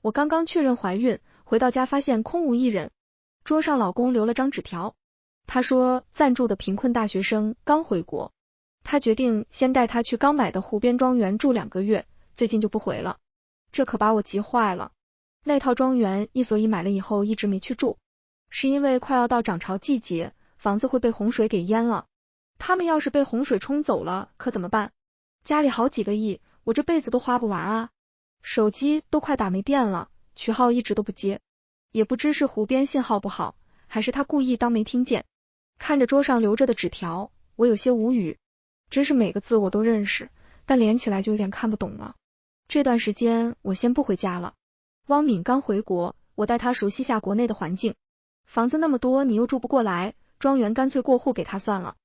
我刚刚确认怀孕，回到家发现空无一人，桌上老公留了张纸条，他说暂住的贫困大学生刚回国，他决定先带他去刚买的湖边庄园住2个月，最近就不回了。这可把我急坏了。那套庄园一所以买了以后一直没去住，是因为快要到涨潮季节，房子会被洪水给淹了。他们要是被洪水冲走了，可怎么办？家里好几个亿，我这辈子都花不完啊。手机都快打没电了，瞿浩一直都不接，也不知是湖边信号不好，还是他故意当没听见。看着桌上留着的纸条，我有些无语，真是每个字我都认识，但连起来就有点看不懂了。这段时间我先不回家了。汪敏刚回国，我带他熟悉下国内的环境。房子那么多，你又住不过来，庄园干脆过户给他算了。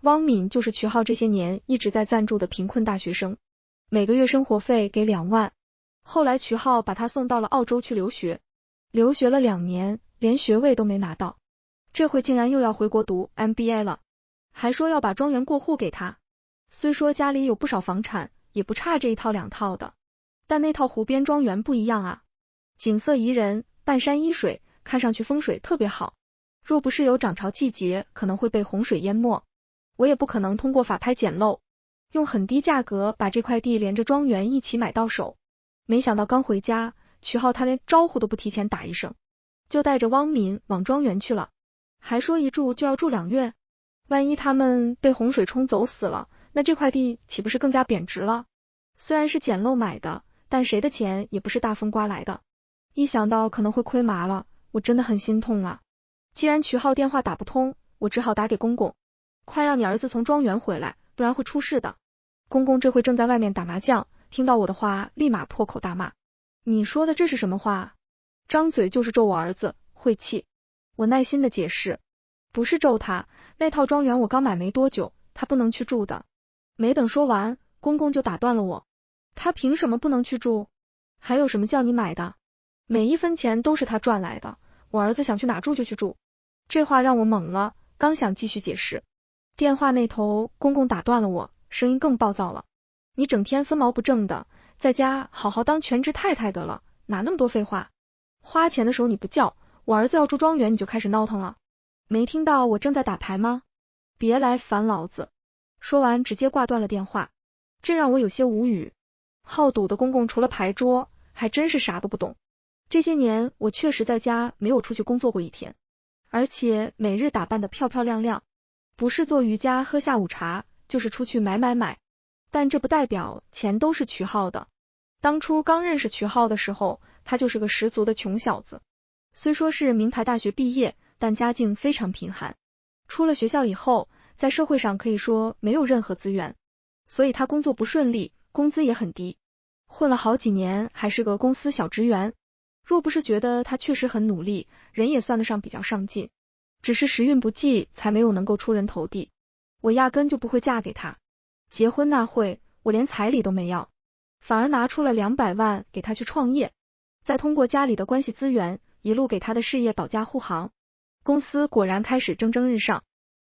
汪敏就是瞿浩这些年一直在暂住的贫困大学生，每个月生活费给2万。后来瞿浩把他送到了澳洲去留学，留学了2年，连学位都没拿到，这回竟然又要回国读 MBA 了，还说要把庄园过户给他。虽说家里有不少房产，也不差这一套2套的，但那套湖边庄园不一样啊，景色宜人，半山依水，看上去风水特别好。若不是有涨潮季节，可能会被洪水淹没，我也不可能通过法拍捡漏，用很低价格把这块地连着庄园一起买到手。没想到刚回家，瞿浩他连招呼都不提前打一声，就带着汪敏往庄园去了，还说一住就要住2月，万一他们被洪水冲走死了，那这块地岂不是更加贬值了？虽然是捡漏买的，但谁的钱也不是大风刮来的，一想到可能会亏麻了，我真的很心痛啊。既然瞿浩电话打不通，我只好打给公公，快让你儿子从庄园回来，不然会出事的。公公这会正在外面打麻将，听到我的话立马破口大骂，你说的这是什么话？张嘴就是咒我儿子，晦气。我耐心的解释，不是咒他，那套庄园我刚买没多久，他不能去住的。没等说完，公公就打断了我，他凭什么不能去住？还有什么叫你买的？每一分钱都是他赚来的，我儿子想去哪住就去住。这话让我懵了，刚想继续解释，电话那头公公打断了我，声音更暴躁了，你整天分毛不挣的，在家好好当全职太太得了，哪那么多废话？花钱的时候你不叫，我儿子要住庄园你就开始闹腾了，没听到我正在打牌吗？别来烦老子。说完直接挂断了电话，这让我有些无语。好赌的公公除了牌桌还真是啥都不懂。这些年我确实在家没有出去工作过一天，而且每日打扮得漂漂亮亮，不是做瑜伽喝下午茶，就是出去买，但这不代表钱都是瞿浩的。当初刚认识瞿浩的时候，他就是个十足的穷小子，虽说是名牌大学毕业，但家境非常贫寒，出了学校以后在社会上可以说没有任何资源，所以他工作不顺利，工资也很低，混了好几年还是个公司小职员。若不是觉得他确实很努力，人也算得上比较上进，只是时运不济才没有能够出人头地，我压根就不会嫁给他。结婚那会我连彩礼都没要，反而拿出了200万给他去创业，再通过家里的关系资源一路给他的事业保驾护航，公司果然开始蒸蒸日上。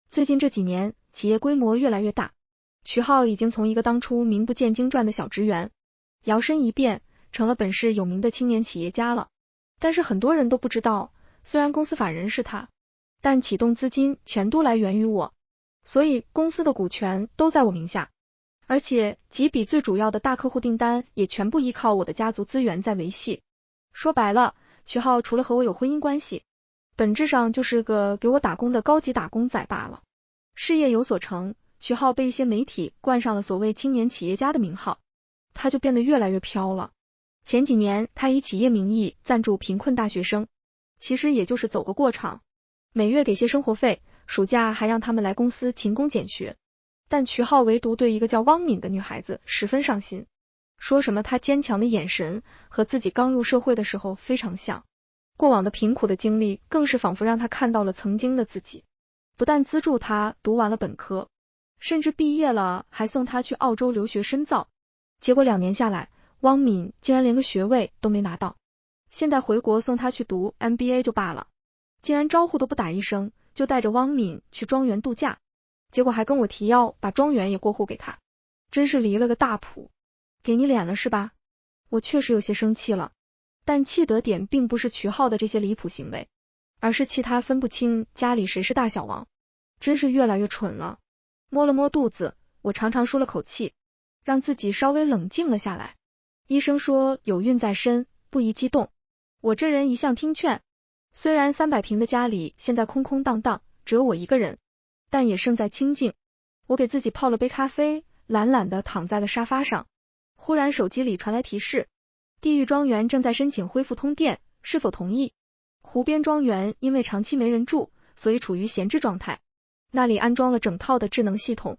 最近这几年企业规模越来越大，瞿浩已经从一个当初名不见经传的小职员摇身一变成了本市有名的青年企业家了。但是很多人都不知道，虽然公司法人是他，但启动资金全都来源于我，所以公司的股权都在我名下，而且几笔最主要的大客户订单也全部依靠我的家族资源在维系。说白了，瞿浩除了和我有婚姻关系，本质上就是个给我打工的高级打工仔罢了。事业有所成，瞿浩被一些媒体冠上了所谓青年企业家的名号，他就变得越来越飘了。前几年他以企业名义赞助贫困大学生，其实也就是走个过场，每月给些生活费，暑假还让他们来公司勤工俭学。但瞿浩唯独对一个叫汪敏的女孩子十分上心，说什么她坚强的眼神和自己刚入社会的时候非常像，过往的贫苦的经历更是仿佛让她看到了曾经的自己。不但资助她读完了本科，甚至毕业了还送她去澳洲留学深造。结果2年下来，汪敏竟然连个学位都没拿到，现在回国送她去读 MBA 就罢了，竟然招呼都不打一声就带着汪敏去庄园度假，结果还跟我提要把庄园也过户给她，真是离了个大谱。给你脸了是吧？我确实有些生气了，但气得点并不是瞿浩的这些离谱行为，而是气他分不清家里谁是大小王，真是越来越蠢了。摸了摸肚子，我长长舒了口气，让自己稍微冷静了下来。医生说有孕在身，不宜激动。我这人一向听劝，虽然300平的家里现在空空荡荡，只有我一个人，但也胜在清静。我给自己泡了杯咖啡，懒懒地躺在了沙发上。忽然手机里传来提示，地狱庄园正在申请恢复通电，是否同意？湖边庄园因为长期没人住，所以处于闲置状态。那里安装了整套的智能系统，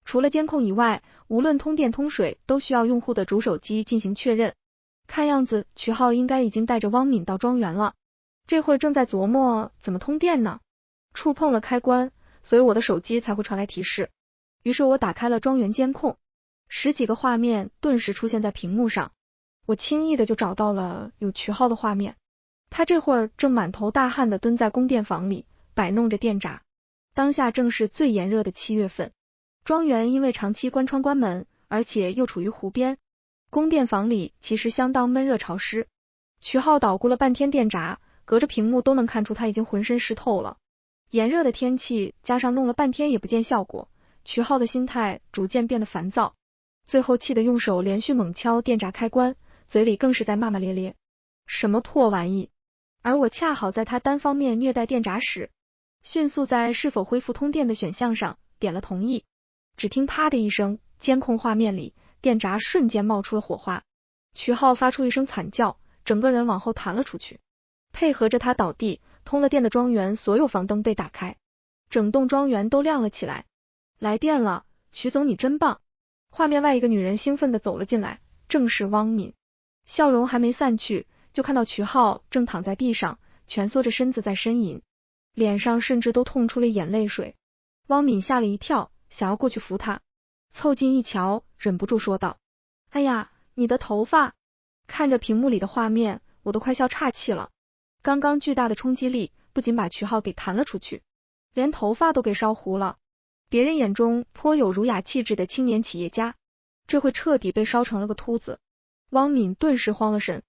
除了监控以外，无论通电通水都需要用户的主手机进行确认。看样子瞿浩应该已经带着汪敏到庄园了，这会儿正在琢磨怎么通电呢。触碰了开关，所以我的手机才会传来提示。于是我打开了庄园监控，10几个画面顿时出现在屏幕上。我轻易的就找到了有瞿浩的画面，他这会儿正满头大汗的蹲在供电房里摆弄着电闸。当下正是最炎热的7月份，庄园因为长期关窗关门，而且又处于湖边，供电房里其实相当闷热潮湿。瞿浩捣鼓了半天电闸，隔着屏幕都能看出他已经浑身湿透了。炎热的天气加上弄了半天也不见效果，瞿浩的心态逐渐变得烦躁，最后气得用手连续猛敲电闸开关，嘴里更是在骂骂咧咧，什么破玩意。而我恰好在他单方面虐待电闸时，迅速在是否恢复通电的选项上点了同意。只听啪的一声，监控画面里电闸瞬间冒出了火花，瞿浩发出一声惨叫，整个人往后弹了出去。配合着他倒地，通了电的庄园所有房灯被打开，整栋庄园都亮了起来。来电了，瞿总你真棒。画面外一个女人兴奋地走了进来，正是汪敏。笑容还没散去，就看到瞿浩正躺在地上，蜷缩着身子在呻吟，脸上甚至都痛出了眼泪水。汪敏吓了一跳，想要过去扶他，凑近一瞧，忍不住说道：哎呀，你的头发。看着屏幕里的画面，我都快笑岔气了。刚刚巨大的冲击力不仅把瞿浩给弹了出去，连头发都给烧糊了。别人眼中颇有儒雅气质的青年企业家，这会彻底被烧成了个秃子。汪敏顿时慌了神，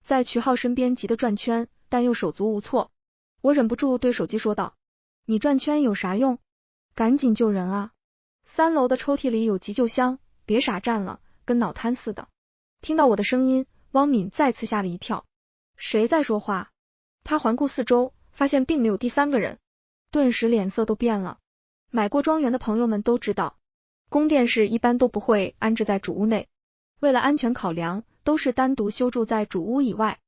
在瞿浩身边急得转圈，但又手足无措。我忍不住对手机说道：你转圈有啥用？赶紧救人啊！3楼的抽屉里有急救箱，别傻站了，跟脑瘫似的。听到我的声音，汪敏再次吓了一跳。谁在说话？他环顾四周，发现并没有第3个人，顿时脸色都变了。买过庄园的朋友们都知道，供电室一般都不会安置在主屋内，为了安全考量，都是单独修筑在主屋以外。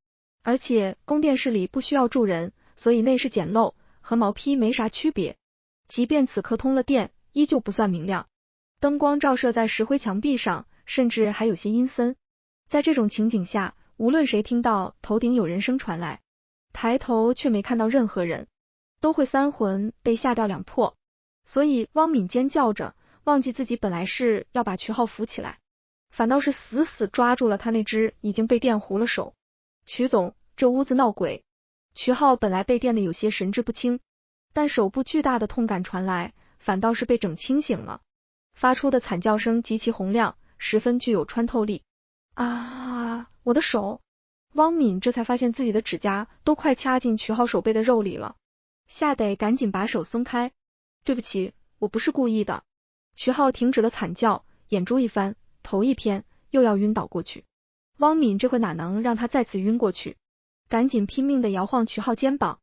而且供电室里不需要住人，所以内饰简陋，和毛坯没啥区别。即便此刻通了电，依旧不算明亮，灯光照射在石灰墙壁上，甚至还有些阴森。在这种情景下，无论谁听到头顶有人声传来，抬头却没看到任何人，都会3魂被吓掉2魄。所以汪敏尖叫着，忘记自己本来是要把瞿浩扶起来，反倒是死死抓住了他那只已经被电糊了手。瞿总，这屋子闹鬼。瞿浩本来被电的有些神志不清，但手部巨大的痛感传来，反倒是被整清醒了，发出的惨叫声极其洪亮，十分具有穿透力。啊，我的手！汪敏这才发现自己的指甲都快掐进瞿浩手背的肉里了，吓得赶紧把手松开。对不起，我不是故意的。瞿浩停止了惨叫，眼珠一翻，头一偏，又要晕倒过去。汪敏这回哪能让他再次晕过去，赶紧拼命的摇晃瞿浩肩膀。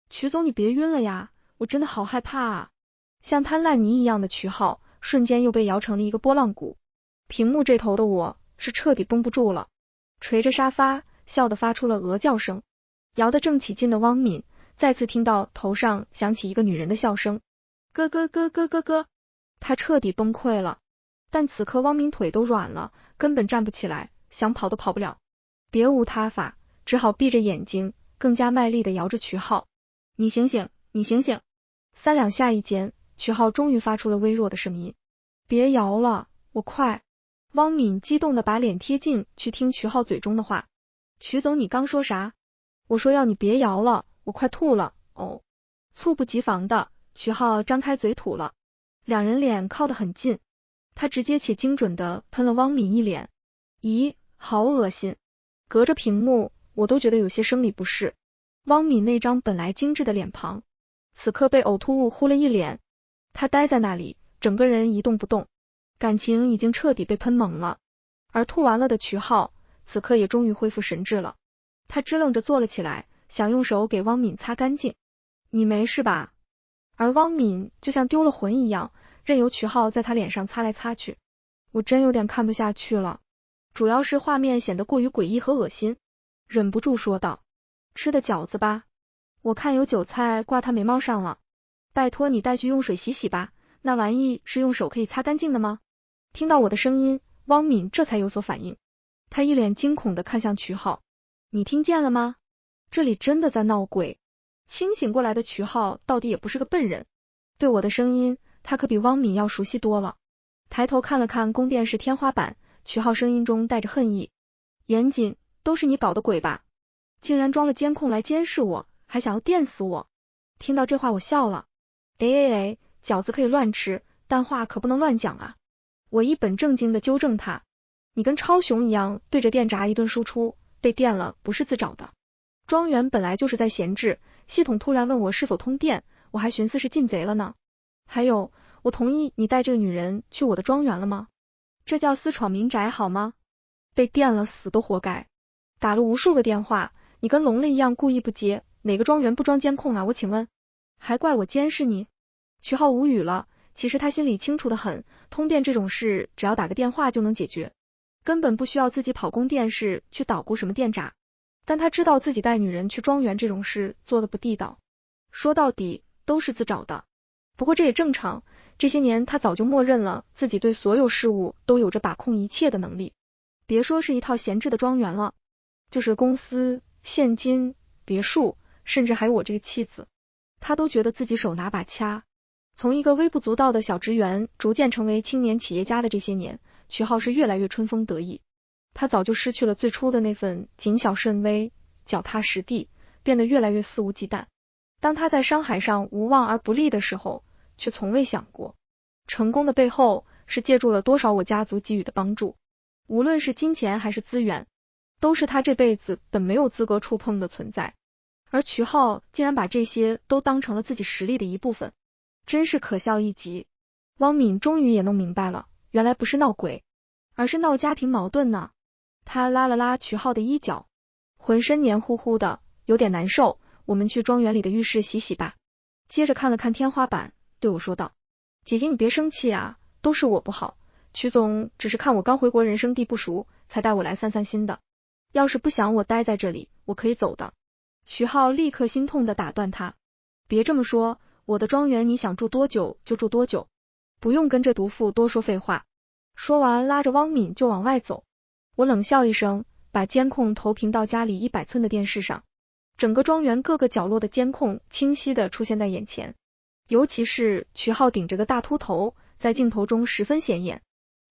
瞿总你别晕了呀，我真的好害怕啊。像滩烂泥一样的瞿浩瞬间又被摇成了一个拨浪鼓。屏幕这头的我是彻底绷不住了，捶着沙发笑得发出了鹅叫声。摇得正起劲的汪敏再次听到头上响起一个女人的笑声，咯咯咯咯咯咯。他彻底崩溃了，但此刻汪敏腿都软了，根本站不起来，想跑都跑不了，别无他法，只好闭着眼睛更加卖力地摇着瞿浩。你醒醒，你醒醒！3两下一间，瞿浩终于发出了微弱的声音，别摇了，我快。汪敏激动地把脸贴近去听瞿浩嘴中的话。瞿总你刚说啥？我说要你别摇了，我快吐了。哦，猝不及防的瞿浩张开嘴吐了，两人脸靠得很近，他直接且精准地喷了汪敏一脸。咦，好恶心。隔着屏幕我都觉得有些生理不适。汪敏那张本来精致的脸庞，此刻被呕吐物糊了一脸，她呆在那里，整个人一动不动，感情已经彻底被喷蒙了。而吐完了的瞿浩，此刻也终于恢复神智了，他支棱着坐了起来，想用手给汪敏擦干净。你没事吧？而汪敏就像丢了魂一样，任由瞿浩在他脸上擦来擦去。我真有点看不下去了，主要是画面显得过于诡异和恶心，忍不住说道。吃的饺子吧，我看有韭菜挂他眉毛上了，拜托你带去用水洗洗吧，那玩意是用手可以擦干净的吗？听到我的声音，汪敏这才有所反应，他一脸惊恐地看向瞿浩。你听见了吗？这里真的在闹鬼。清醒过来的瞿浩到底也不是个笨人，对我的声音他可比汪敏要熟悉多了。抬头看了看宫殿式天花板，瞿浩声音中带着恨意。严谨，都是你搞的鬼吧？竟然装了监控来监视我，还想要电死我。听到这话我笑了。饺子可以乱吃，但话可不能乱讲啊。我一本正经的纠正他，你跟超雄一样对着电闸一顿输出，被电了不是自找的。庄园本来就是在闲置，系统突然问我是否通电，我还寻思是进贼了呢。还有，我同意你带这个女人去我的庄园了吗？这叫私闯民宅好吗？被电了死都活该。打了无数个电话，你跟聋了一样故意不接，哪个庄园不装监控啊？我请问，还怪我监视你？瞿浩无语了，其实他心里清楚的很，通电这种事只要打个电话就能解决，根本不需要自己跑宫殿室去捣鼓什么电闸。但他知道自己带女人去庄园这种事做的不地道，说到底都是自找的。不过这也正常，这些年他早就默认了自己对所有事物都有着把控一切的能力。别说是一套闲置的庄园了，就是公司、现金、别墅，甚至还有我这个妻子，他都觉得自己手拿把掐。从一个微不足道的小职员逐渐成为青年企业家的这些年，瞿浩是越来越春风得意。他早就失去了最初的那份谨小慎微、脚踏实地，变得越来越肆无忌惮。当他在商海上无望而不利的时候，却从未想过，成功的背后是借助了多少我家族给予的帮助，无论是金钱还是资源，都是他这辈子本没有资格触碰的存在。而瞿浩竟然把这些都当成了自己实力的一部分，真是可笑一极。汪敏终于也弄明白了，原来不是闹鬼，而是闹家庭矛盾呢。他拉了拉瞿浩的衣角，浑身黏糊糊的，有点难受，我们去庄园里的浴室洗洗吧。接着看了看天花板，对我说道，姐姐你别生气啊，都是我不好，瞿总只是看我刚回国人生地不熟，才带我来散散心的，要是不想我待在这里，我可以走的。瞿浩立刻心痛的打断他，别这么说，我的庄园你想住多久就住多久，不用跟这毒妇多说废话。说完拉着汪敏就往外走。我冷笑一声，把监控投屏到家里100寸的电视上，整个庄园各个角落的监控清晰的出现在眼前，尤其是瞿浩顶着个大秃头，在镜头中十分显眼。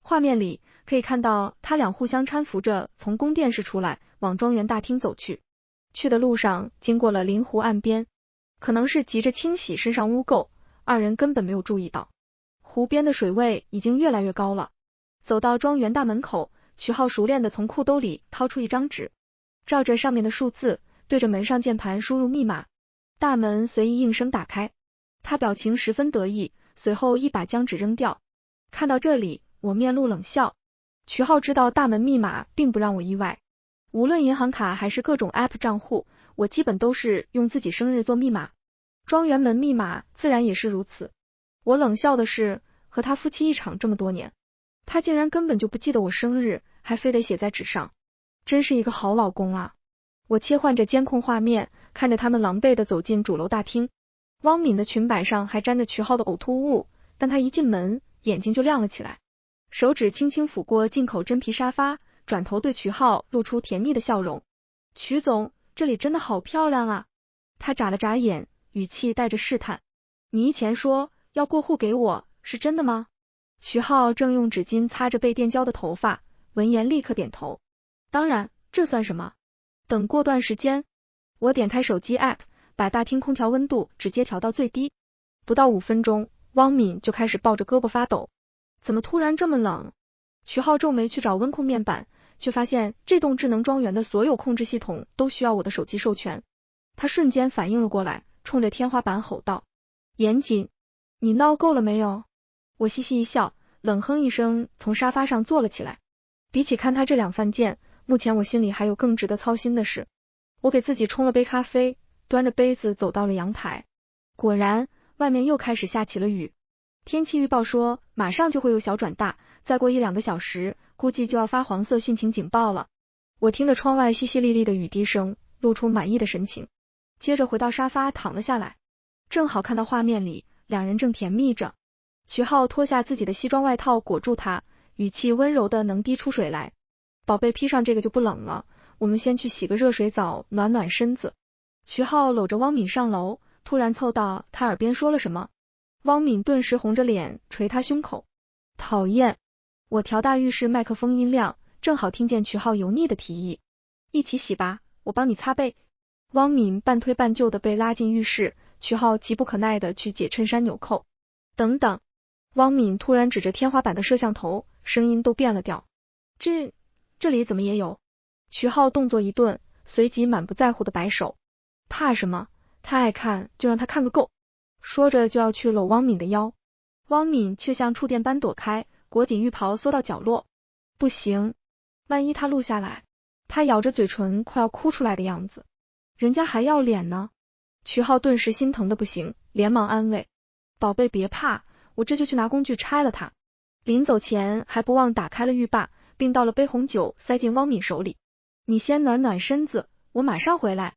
画面里可以看到他俩互相搀扶着从宫殿室出来，往庄园大厅走去。去的路上经过了临湖岸边，可能是急着清洗身上污垢，二人根本没有注意到，湖边的水位已经越来越高了。走到庄园大门口，瞿浩熟练的从裤兜里掏出一张纸，照着上面的数字，对着门上键盘输入密码，大门随意应声打开。他表情十分得意，随后一把将纸扔掉。看到这里，我面露冷笑。瞿浩知道大门密码并不让我意外，无论银行卡还是各种 App 账户，我基本都是用自己生日做密码，庄园门密码自然也是如此。我冷笑的是，和他夫妻一场这么多年，他竟然根本就不记得我生日，还非得写在纸上，真是一个好老公啊。我切换着监控画面，看着他们狼狈的走进主楼大厅。汪敏的裙摆上还沾着瞿浩的呕吐物，但他一进门眼睛就亮了起来，手指轻轻抚过进口真皮沙发，转头对瞿浩露出甜蜜的笑容。瞿总，这里真的好漂亮啊。他眨了眨眼，语气带着试探，你以前说要过户给我，是真的吗？瞿浩正用纸巾擦着被电焦的头发，闻言立刻点头，当然，这算什么？等过段时间。我点开手机 App， 把大厅空调温度直接调到最低，不到5分钟，汪敏就开始抱着胳膊发抖。怎么突然这么冷？瞿浩皱眉去找温控面板，却发现这栋智能庄园的所有控制系统都需要我的手机授权。他瞬间反应了过来，冲着天花板吼道：严谨，你闹够了没有？我嘻嘻一笑，冷哼一声，从沙发上坐了起来。比起看他这两犯贱，目前我心里还有更值得操心的事。我给自己冲了杯咖啡，端着杯子走到了阳台。果然，外面又开始下起了雨。天气预报说马上就会由小转大，再过1-2个小时，估计就要发黄色汛情警报了。我听着窗外淅淅沥沥的雨滴声，露出满意的神情，接着回到沙发躺了下来。正好看到画面里两人正甜蜜着，瞿浩脱下自己的西装外套裹住她，语气温柔的能滴出水来。宝贝，披上这个就不冷了，我们先去洗个热水澡暖暖身子。瞿浩搂着汪敏上楼，突然凑到他耳边说了什么。汪敏顿时红着脸捶他胸口，讨厌。我调大浴室麦克风音量，正好听见瞿浩油腻的提议，一起洗吧，我帮你擦背。汪敏半推半就的被拉进浴室，瞿浩急不可耐的去解衬衫纽扣。等等。汪敏突然指着天花板的摄像头，声音都变了调，这里怎么也有？瞿浩动作一顿，随即满不在乎的摆手，怕什么？他爱看就让他看个够。说着就要去搂汪敏的腰，汪敏却像触电般躲开，裹紧浴袍缩到角落。不行，万一他录下来，他咬着嘴唇快要哭出来的样子，人家还要脸呢。瞿浩顿时心疼的不行，连忙安慰，宝贝别怕，我这就去拿工具拆了它。临走前还不忘打开了浴霸，并倒了杯红酒塞进汪敏手里。你先暖暖身子，我马上回来。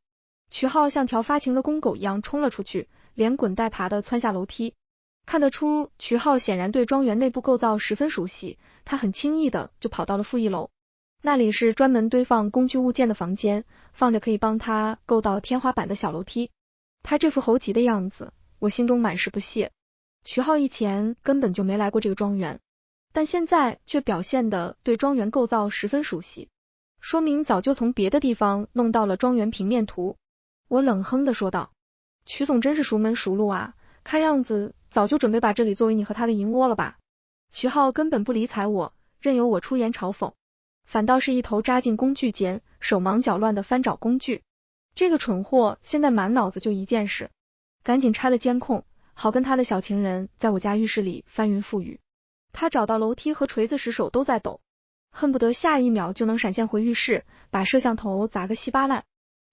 瞿浩像条发情的公狗一样冲了出去，连滚带爬的窜下楼梯。看得出瞿浩显然对庄园内部构造十分熟悉，他很轻易的就跑到了负1楼。那里是专门堆放工具物件的房间，放着可以帮他够到天花板的小楼梯。他这副猴急的样子，我心中满是不屑。瞿浩以前根本就没来过这个庄园，但现在却表现得对庄园构造十分熟悉，说明早就从别的地方弄到了庄园平面图。我冷哼的说道，瞿总真是熟门熟路啊，看样子早就准备把这里作为你和他的银窝了吧。瞿浩根本不理睬我，任由我出言嘲讽，反倒是一头扎进工具间，手忙脚乱的翻找工具。这个蠢货现在满脑子就一件事，赶紧拆了监控，好跟他的小情人在我家浴室里翻云覆雨。他找到楼梯和锤子时手都在抖，恨不得下一秒就能闪现回浴室，把摄像头砸个稀巴烂。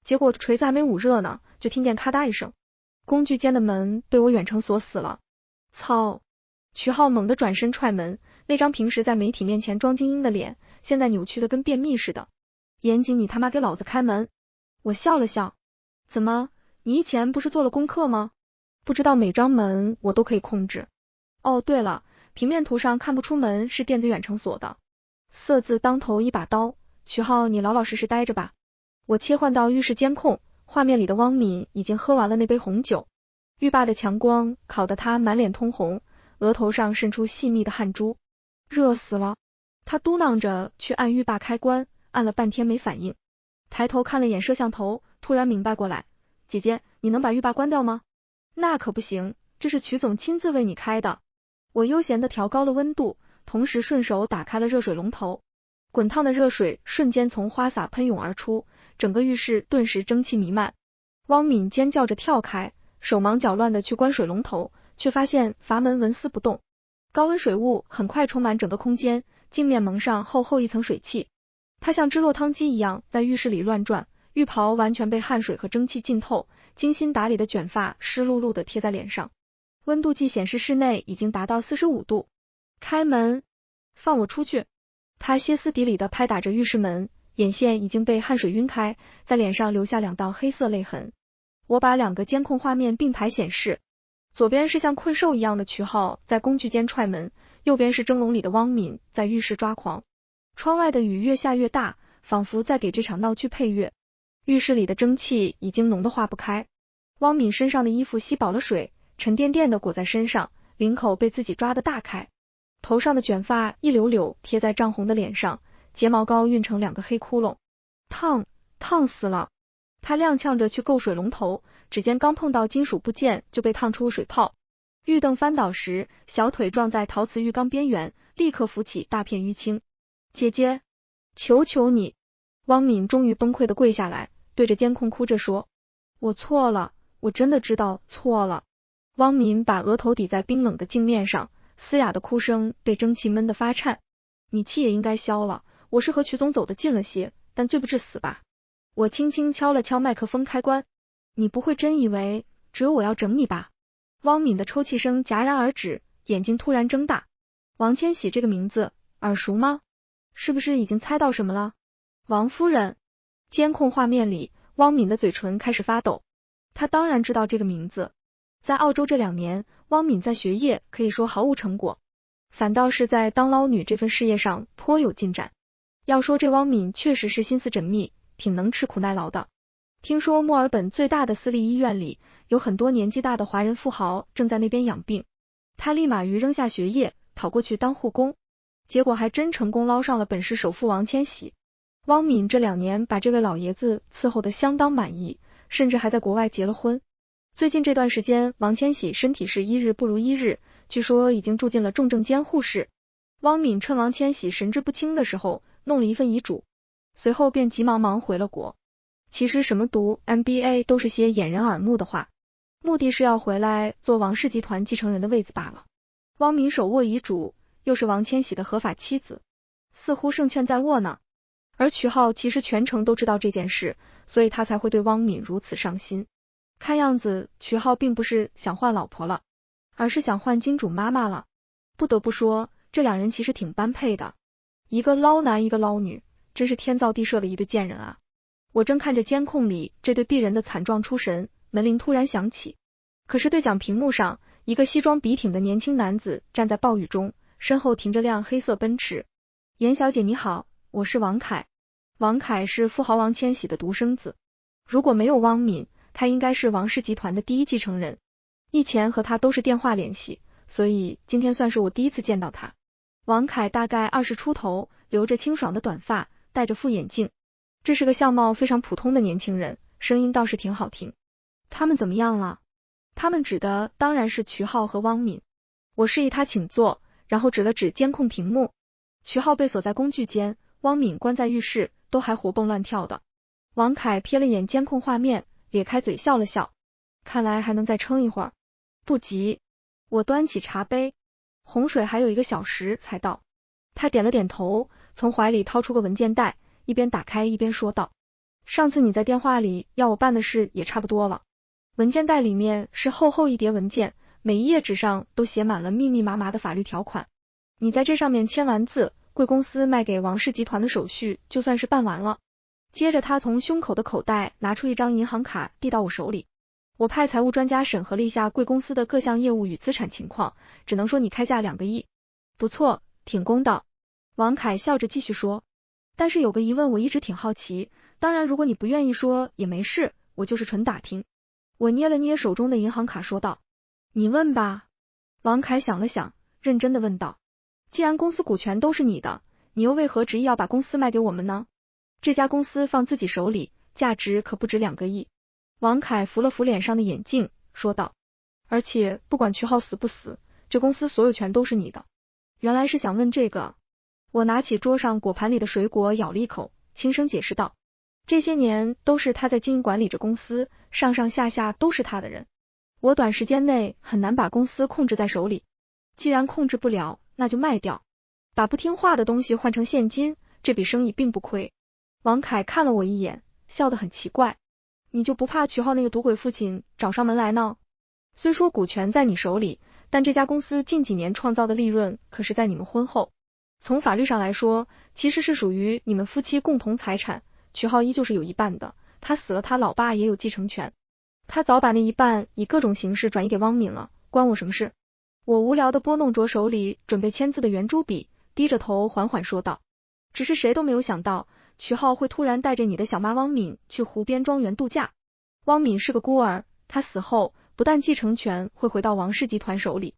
结果锤子还没捂热呢，就听见咔嗒一声，工具间的门被我远程锁死了。操！瞿浩猛地转身踹门，那张平时在媒体面前装精英的脸，现在扭曲的跟便秘似的。严谨，你他妈给老子开门！我笑了笑，怎么，你以前不是做了功课吗？不知道每张门我都可以控制。哦，对了，平面图上看不出门是电子远程锁的。色字当头一把刀，瞿浩你老老实实待着吧。我切换到浴室监控，画面里的汪敏已经喝完了那杯红酒，浴霸的强光烤得他满脸通红，额头上渗出细密的汗珠，热死了。他嘟囔着去按浴霸开关，按了半天没反应，抬头看了眼摄像头，突然明白过来，姐姐，你能把浴霸关掉吗？那可不行，这是瞿总亲自为你开的。我悠闲地调高了温度，同时顺手打开了热水龙头，滚烫的热水瞬间从花洒喷涌而出，整个浴室顿时蒸汽弥漫。汪敏尖叫着跳开，手忙脚乱地去关水龙头，却发现阀门纹丝不动。高温水雾很快充满整个空间，镜面蒙上厚厚一层水汽。它像支落汤鸡一样在浴室里乱转，浴袍完全被汗水和蒸汽浸透，精心打理的卷发湿漉漉的贴在脸上。温度计显示室内已经达到45度。开门，放我出去。他歇斯底里的拍打着浴室门，眼线已经被汗水晕开，在脸上留下2道黑色泪痕。我把2个监控画面并排显示，左边是像困兽一样的瞿浩在工具间踹门，右边是蒸笼里的汪敏在浴室抓狂。窗外的雨越下越大，仿佛在给这场闹剧配乐。浴室里的蒸汽已经浓得化不开，汪敏身上的衣服吸饱了水，沉甸甸的裹在身上，领口被自己抓得大开，头上的卷发一绺绺贴在涨红的脸上，睫毛膏晕成2个黑窟窿，烫死了。他踉跄着去够水龙头，指尖刚碰到金属部件就被烫出水泡，浴凳翻倒时小腿撞在陶瓷浴缸边缘，立刻浮起大片淤青。姐姐，求求你！汪敏终于崩溃地跪下来，对着监控哭着说，我错了，我真的知道错了。汪敏把额头抵在冰冷的镜面上，嘶哑的哭声被蒸汽闷得发颤。你气也应该消了，我是和曲总走得近了些，但罪不至死吧。我轻轻敲了敲麦克风开关，你不会真以为只有我要整你吧？汪敏的抽泣声戛然而止，眼睛突然睁大。王千玺这个名字耳熟吗？是不是已经猜到什么了？王夫人。监控画面里，汪敏的嘴唇开始发抖。她当然知道这个名字。在澳洲这2年，汪敏在学业可以说毫无成果，反倒是在当捞女这份事业上颇有进展。要说这汪敏确实是心思缜密，挺能吃苦耐劳的。听说墨尔本最大的私立医院里有很多年纪大的华人富豪正在那边养病，他立马于扔下学业跑过去当护工，结果还真成功捞上了本市首富王千玺。汪敏这2年把这位老爷子伺候得相当满意，甚至还在国外结了婚。最近这段时间，王千玺身体是一日不如一日，据说已经住进了重症监护室。汪敏趁王千玺神志不清的时候弄了一份遗嘱，随后便急忙忙回了国。其实什么读 MBA 都是些掩人耳目的话，目的是要回来做王氏集团继承人的位子罢了。汪敏手握遗嘱，又是王千玺的合法妻子，似乎胜券在握呢。而曲浩其实全程都知道这件事，所以他才会对汪敏如此上心。看样子曲浩并不是想换老婆了，而是想换金主妈妈了。不得不说，这2人其实挺般配的，一个捞男一个捞女，真是天造地设的一对贱人啊。我正看着监控里这对璧人的惨状出神，门铃突然响起。可是对讲屏幕上，一个西装笔挺的年轻男子站在暴雨中，身后停着辆黑色奔驰。严小姐你好，我是王凯。王凯是富豪王千玺的独生子，如果没有汪敏，他应该是王氏集团的第一继承人。以前和他都是电话联系，所以今天算是我第一次见到他。王凯大概20出头，留着清爽的短发，戴着副眼镜。这是个相貌非常普通的年轻人，声音倒是挺好听。他们怎么样了？他们指的当然是曲浩和汪敏。我示意他请坐，然后指了指监控屏幕。曲浩被锁在工具间，汪敏关在浴室，都还活蹦乱跳的。王凯瞥了眼监控画面，咧开嘴笑了笑，看来还能再撑一会儿。不急，我端起茶杯，洪水还有1个小时才到。他点了点头，从怀里掏出个文件袋，一边打开一边说道，上次你在电话里要我办的事也差不多了。文件袋里面是厚厚一叠文件，每一页纸上都写满了密密麻麻的法律条款。你在这上面签完字，贵公司卖给王氏集团的手续就算是办完了。接着他从胸口的口袋拿出一张银行卡递到我手里。我派财务专家审核了一下贵公司的各项业务与资产情况，只能说你开价2个亿。不错，挺公道。王凯笑着继续说，但是有个疑问我一直挺好奇，当然如果你不愿意说也没事，我就是纯打听。我捏了捏手中的银行卡说道，你问吧。王凯想了想，认真的问道，既然公司股权都是你的，你又为何执意要把公司卖给我们呢？这家公司放自己手里，价值可不止2个亿。王凯扶了扶脸上的眼镜，说道，而且不管曲浩死不死，这公司所有权都是你的。原来是想问这个。我拿起桌上果盘里的水果咬了一口，轻声解释道，这些年都是他在经营管理着公司，上上下下都是他的人，我短时间内很难把公司控制在手里，既然控制不了，那就卖掉，把不听话的东西换成现金，这笔生意并不亏。王凯看了我一眼，笑得很奇怪，你就不怕曲浩那个赌鬼父亲找上门来闹？虽说股权在你手里，但这家公司近几年创造的利润可是在你们婚后，从法律上来说，其实是属于你们夫妻共同财产，曲浩依旧是有一半的，他死了他老爸也有继承权，他早把那一半以各种形式转移给汪敏了，关我什么事？我无聊地拨弄着手里准备签字的圆珠笔，低着头缓缓说道，只是谁都没有想到，曲浩会突然带着你的小妈汪敏去湖边庄园度假。汪敏是个孤儿，他死后不但继承权会回到王氏集团手里，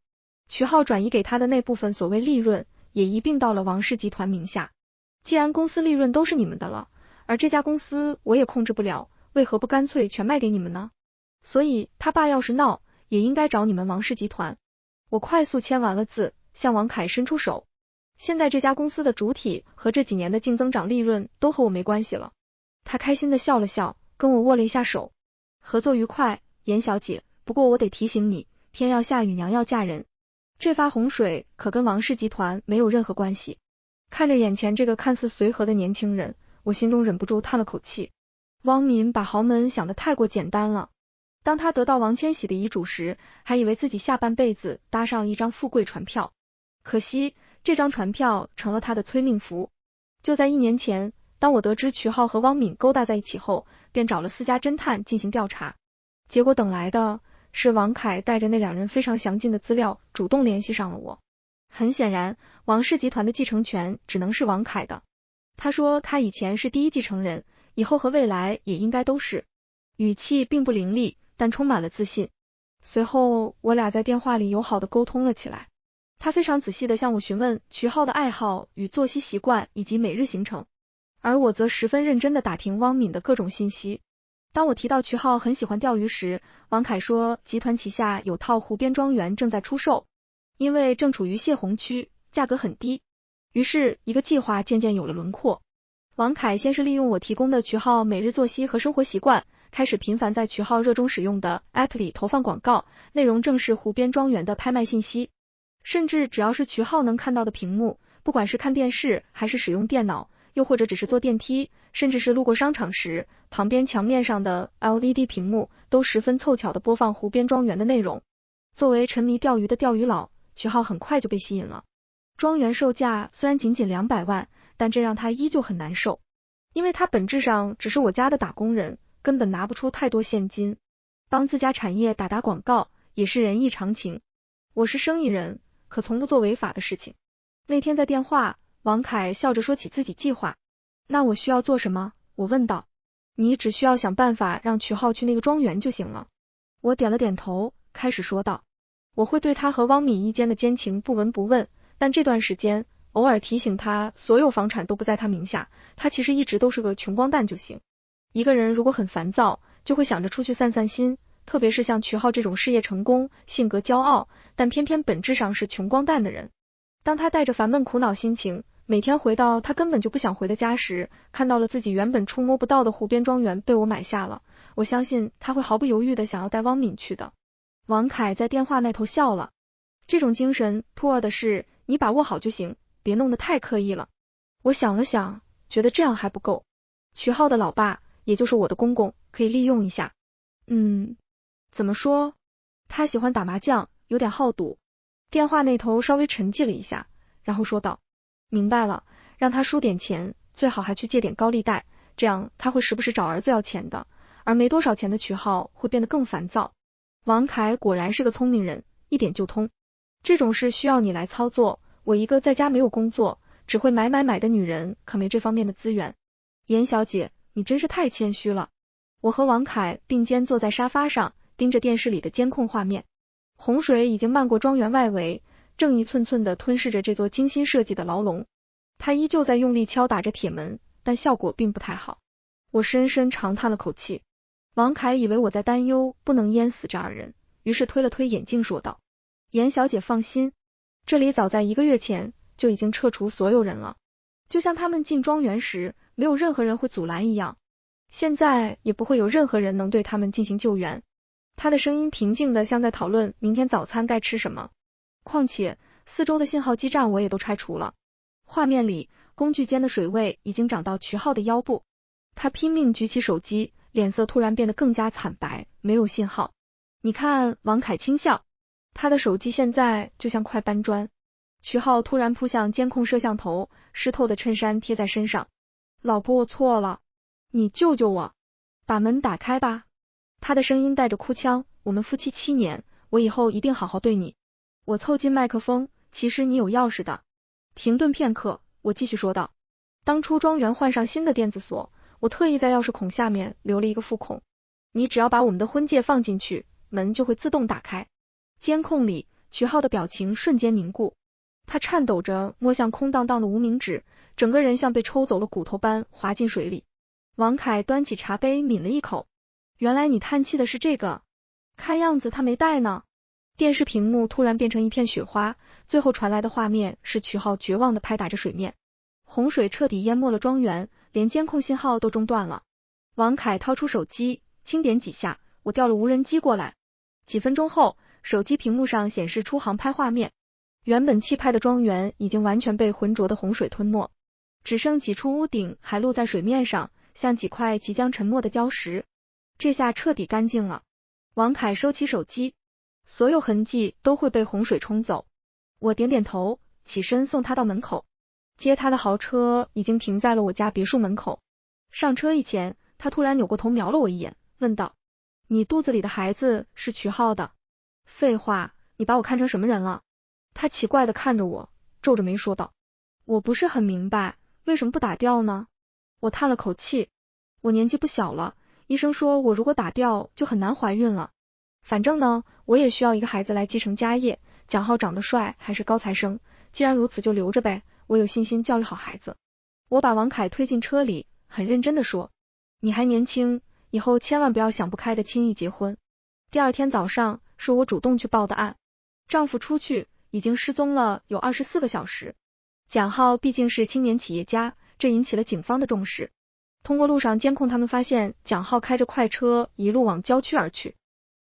曲浩转移给他的那部分所谓利润也一并到了王氏集团名下。既然公司利润都是你们的了，而这家公司我也控制不了，为何不干脆全卖给你们呢？所以他爸要是闹，也应该找你们王氏集团。我快速签完了字，向王凯伸出手，现在这家公司的主体和这几年的净增长利润都和我没关系了。他开心地笑了笑，跟我握了一下手。合作愉快，严小姐，不过我得提醒你，天要下雨娘要嫁人。这发洪水可跟王氏集团没有任何关系。看着眼前这个看似随和的年轻人，我心中忍不住叹了口气。汪敏把豪门想得太过简单了。当他得到王千禧的遗嘱时，还以为自己下半辈子搭上了一张富贵船票。可惜，这张船票成了他的催命符。就在1年前，当我得知瞿浩和汪敏勾搭在一起后，便找了私家侦探进行调查。结果等来的是王凯带着那2人非常详尽的资料，主动联系上了我。很显然，王氏集团的继承权只能是王凯的。他说他以前是第一继承人，以后和未来也应该都是。语气并不凌厉，但充满了自信。随后我俩在电话里友好的沟通了起来。他非常仔细地向我询问瞿浩的爱好与作息习惯以及每日行程，而我则十分认真地打听汪敏的各种信息。当我提到瞿浩很喜欢钓鱼时，王凯说集团旗下有套湖边庄园正在出售，因为正处于泄洪区，价格很低。于是一个计划渐渐有了轮廓。王凯先是利用我提供的瞿浩每日作息和生活习惯，开始频繁在瞿浩热衷使用的 App 里投放广告，内容正是湖边庄园的拍卖信息。甚至只要是瞿浩能看到的屏幕，不管是看电视还是使用电脑，又或者只是坐电梯，甚至是路过商场时，旁边墙面上的 LED 屏幕都十分凑巧地播放湖边庄园的内容。作为沉迷钓鱼的钓鱼佬，瞿浩很快就被吸引了。庄园售价虽然仅仅200万，但这让他依旧很难受，因为他本质上只是我家的打工人，根本拿不出太多现金。帮自家产业打广告也是人之常情。我是生意人，可从不做违法的事情。那天在电话，王凯笑着说起自己计划。那我需要做什么？我问道。你只需要想办法让瞿浩去那个庄园就行了。我点了点头，开始说道。我会对他和汪敏一间的奸情不闻不问，但这段时间偶尔提醒他所有房产都不在他名下，他其实一直都是个穷光蛋就行。一个人如果很烦躁，就会想着出去散散心，特别是像瞿浩这种事业成功、性格骄傲，但偏偏本质上是穷光蛋的人。当他带着烦闷苦恼心情，每天回到他根本就不想回的家时，看到了自己原本触摸不到的湖边庄园被我买下了，我相信他会毫不犹豫的想要带汪敏去的。王凯在电话那头笑了。这种精神托的是你把握好就行，别弄得太刻意了。我想了想，觉得这样还不够。瞿浩的老爸，也就是我的公公，可以利用一下。怎么说？他喜欢打麻将，有点好赌。电话那头稍微沉寂了一下，然后说道，明白了，让他输点钱，最好还去借点高利贷，这样他会时不时找儿子要钱的，而没多少钱的瞿浩会变得更烦躁。王凯果然是个聪明人，一点就通。这种事需要你来操作，我一个在家没有工作，只会买的女人，可没这方面的资源。严小姐，你真是太谦虚了。我和王凯并肩坐在沙发上，盯着电视里的监控画面。洪水已经漫过庄园外围，正一寸寸地吞噬着这座精心设计的牢笼。他依旧在用力敲打着铁门，但效果并不太好。我深深长叹了口气。王凯以为我在担忧不能淹死这2人，于是推了推眼镜说道，严小姐放心，这里早在1个月前就已经撤除所有人了，就像他们进庄园时没有任何人会阻拦一样，现在也不会有任何人能对他们进行救援。他的声音平静的像在讨论明天早餐该吃什么。况且四周的信号基站我也都拆除了。画面里工具间的水位已经涨到瞿浩的腰部。他拼命举起手机，脸色突然变得更加惨白，没有信号。你看，王凯轻笑，他的手机现在就像块搬砖。瞿浩突然扑向监控摄像头，湿透的衬衫贴在身上。老婆，我错了，你救救我，把门打开吧。他的声音带着哭腔，我们夫妻7年，我以后一定好好对你。我凑近麦克风，其实你有钥匙的。停顿片刻，我继续说道，当初庄园换上新的电子锁，我特意在钥匙孔下面留了一个副孔，你只要把我们的婚戒放进去，门就会自动打开。监控里，瞿浩的表情瞬间凝固，他颤抖着摸向空荡荡的无名指，整个人像被抽走了骨头般滑进水里。王凯端起茶杯抿了一口，原来你叹气的是这个，看样子他没带呢。电视屏幕突然变成一片雪花，最后传来的画面是瞿浩绝望地拍打着水面。洪水彻底淹没了庄园，连监控信号都中断了。王凯掏出手机，轻点几下，我调了无人机过来。几分钟后，手机屏幕上显示出航拍画面，原本气派的庄园已经完全被浑浊的洪水吞没，只剩几处屋顶还露在水面上，像几块即将沉没的礁石。这下彻底干净了。王凯收起手机，所有痕迹都会被洪水冲走。我点点头，起身送他到门口。接他的豪车已经停在了我家别墅门口。上车以前，他突然扭过头瞄了我一眼，问道：你肚子里的孩子是瞿浩的？废话，你把我看成什么人了？他奇怪地看着我，皱着眉说道：我不是很明白，为什么不打掉呢？我叹了口气，我年纪不小了，医生说我如果打掉就很难怀孕了。反正呢，我也需要一个孩子来继承家业，蒋浩长得帅，还是高材生，既然如此就留着呗，我有信心教育好孩子。我把王凯推进车里，很认真地说：你还年轻，以后千万不要想不开的轻易结婚。第二天早上，是我主动去报的案。丈夫出去，已经失踪了有24个小时。蒋浩毕竟是青年企业家，这引起了警方的重视。通过路上监控，他们发现蒋浩开着快车一路往郊区而去，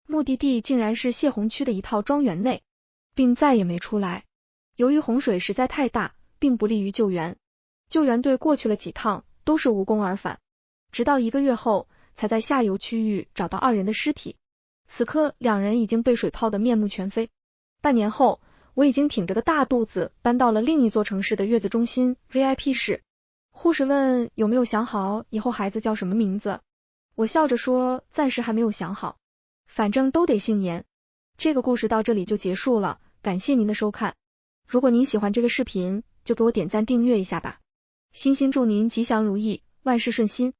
目的地竟然是泄洪区的一套庄园内，并再也没出来。由于洪水实在太大，并不利于救援，救援队过去了几趟，都是无功而返。直到1个月后，才在下游区域找到2人的尸体。此刻2人已经被水泡得面目全非。半年后，我已经挺着个大肚子搬到了另一座城市的月子中心 VIP 室。护士问有没有想好以后孩子叫什么名字，我笑着说暂时还没有想好，反正都得姓严。这个故事到这里就结束了，感谢您的收看。如果您喜欢这个视频，就给我点赞订阅一下吧。衷心祝您吉祥如意，万事顺心。